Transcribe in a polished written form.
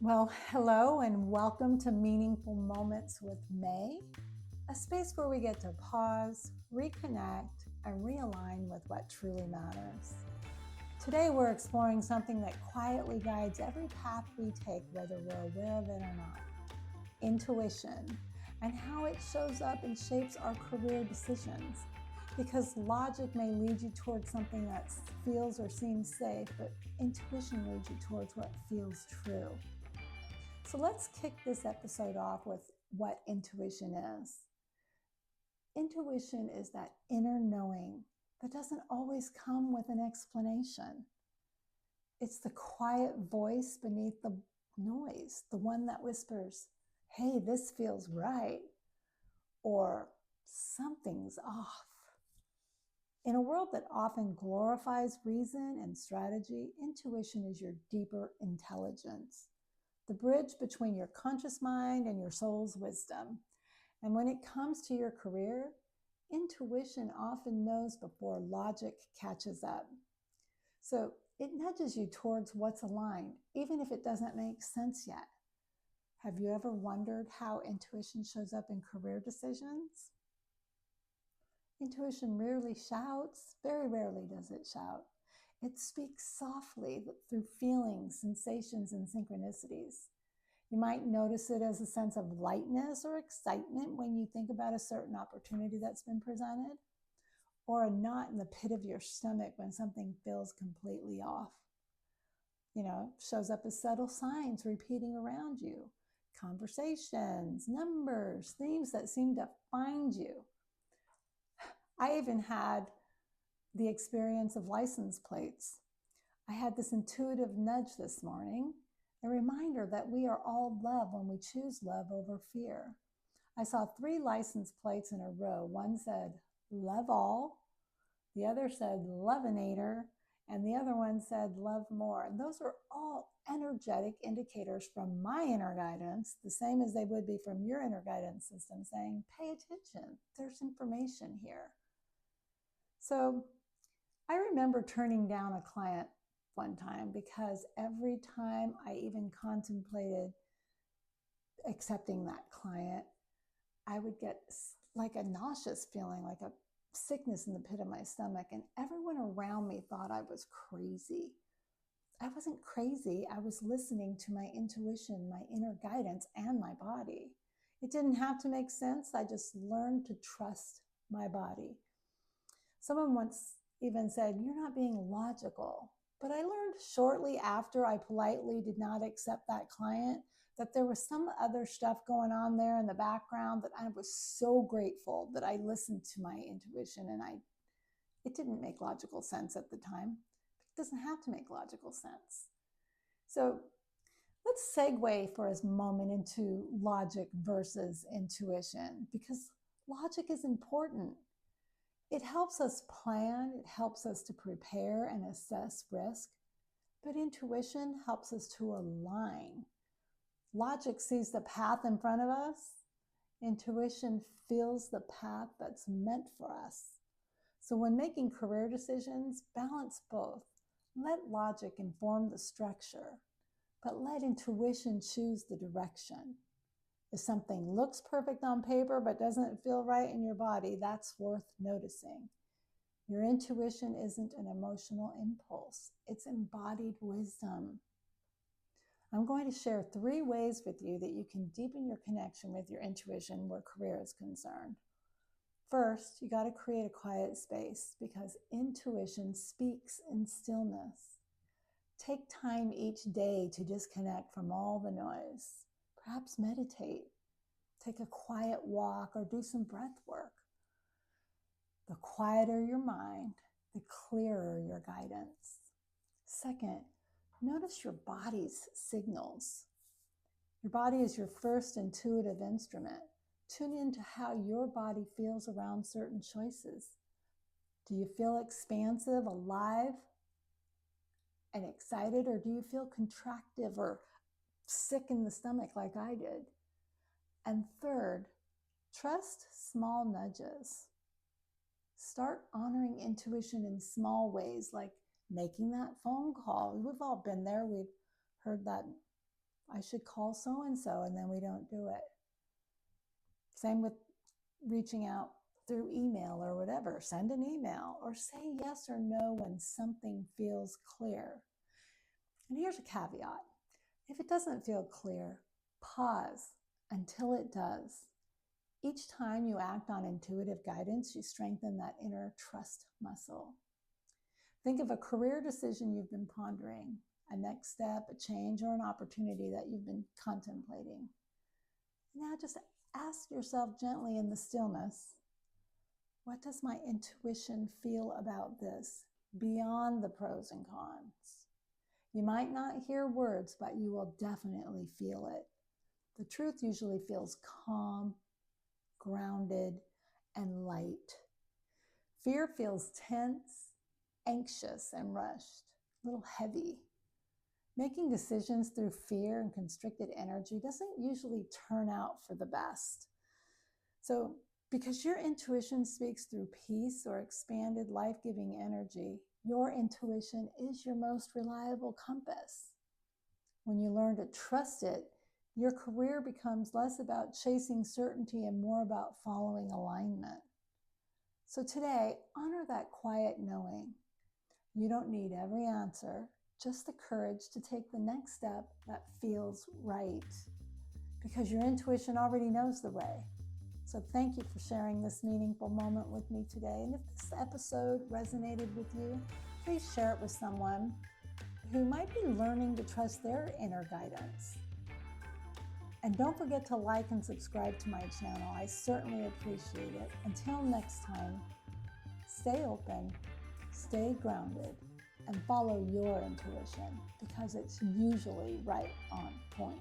Well, hello and welcome to Meaningful Moments with May, a space where we get to pause, reconnect, and realign with what truly matters. Today, we're exploring something that quietly guides every path we take, whether we're aware of it or not: intuition, and how it shows up and shapes our career decisions. Because logic may lead you towards something that feels or seems safe, but intuition leads you towards what feels true. So let's kick this episode off with what intuition is. Intuition is that inner knowing that doesn't always come with an explanation. It's the quiet voice beneath the noise, the one that whispers, "Hey, this feels right," or "something's off." In a world that often glorifies reason and strategy, intuition is your deeper intelligence, the bridge between your conscious mind and your soul's wisdom. And when it comes to your career, intuition often knows before logic catches up. So it nudges you towards what's aligned, even if it doesn't make sense yet. Have you ever wondered how intuition shows up in career decisions? Intuition rarely shouts, very rarely does it shout. It speaks softly through feelings, sensations, and synchronicities. You might notice it as a sense of lightness or excitement when you think about a certain opportunity that's been presented, or a knot in the pit of your stomach when something feels completely off. Shows up as subtle signs repeating around you, conversations, numbers, themes that seem to find you. I even had the experience of license plates. I had this intuitive nudge this morning, a reminder that we are all love when we choose love over fear. I saw 3 license plates in a row. One said, "Love all," the other said, "Loveinator," and the other one said, "Love more." And those are all energetic indicators from my inner guidance, the same as they would be from your inner guidance system, saying, "Pay attention, there's information here." So I remember turning down a client one time because every time I even contemplated accepting that client, I would get like a nauseous feeling, like a sickness in the pit of my stomach. And everyone around me thought I was crazy. I wasn't crazy. I was listening to my intuition, my inner guidance, and my body. It didn't have to make sense. I just learned to trust my body. Someone once even said, "You're not being logical." But I learned shortly after I politely did not accept that client that there was some other stuff going on there in the background that I was so grateful that I listened to my intuition, and it didn't make logical sense at the time. It doesn't have to make logical sense. So let's segue for a moment into logic versus intuition, because logic is important. It helps us plan, it helps us to prepare and assess risk, but intuition helps us to align. Logic sees the path in front of us. Intuition feels the path that's meant for us. So when making career decisions, balance both. Let logic inform the structure, but let intuition choose the direction. If something looks perfect on paper but doesn't feel right in your body, that's worth noticing. Your intuition isn't an emotional impulse, it's embodied wisdom. I'm going to share 3 ways with you that you can deepen your connection with your intuition where career is concerned. First, you got to create a quiet space because intuition speaks in stillness. Take time each day to disconnect from all the noise. Perhaps meditate, take a quiet walk, or do some breath work. The quieter your mind, the clearer your guidance. Second, notice your body's signals. Your body is your first intuitive instrument. Tune into how your body feels around certain choices. Do you feel expansive, alive, and excited, or do you feel contractive or sick in the stomach like I did? And third, trust small nudges. Start honoring intuition in small ways, like making that phone call. We've all been there. We've heard that I should call so-and-so, and then we don't do it. Same with reaching out through email or whatever. Send an email or say yes or no when something feels clear. And here's a caveat. If it doesn't feel clear, pause until it does. Each time you act on intuitive guidance, you strengthen that inner trust muscle. Think of a career decision you've been pondering, a next step, a change, or an opportunity that you've been contemplating. Now just ask yourself gently in the stillness, what does my intuition feel about this beyond the pros and cons? You might not hear words, but you will definitely feel it. The truth usually feels calm, grounded, and light. Fear feels tense, anxious, and rushed, a little heavy. Making decisions through fear and constricted energy doesn't usually turn out for the best. So, because your intuition speaks through peace or expanded life-giving energy, your intuition is your most reliable compass. When you learn to trust it, your career becomes less about chasing certainty and more about following alignment. So today, honor that quiet knowing. You don't need every answer, just the courage to take the next step that feels right, because your intuition already knows the way. So thank you for sharing this meaningful moment with me today. And if this episode resonated with you, please share it with someone who might be learning to trust their inner guidance. And don't forget to like and subscribe to my channel. I certainly appreciate it. Until next time, stay open, stay grounded, and follow your intuition because it's usually right on point.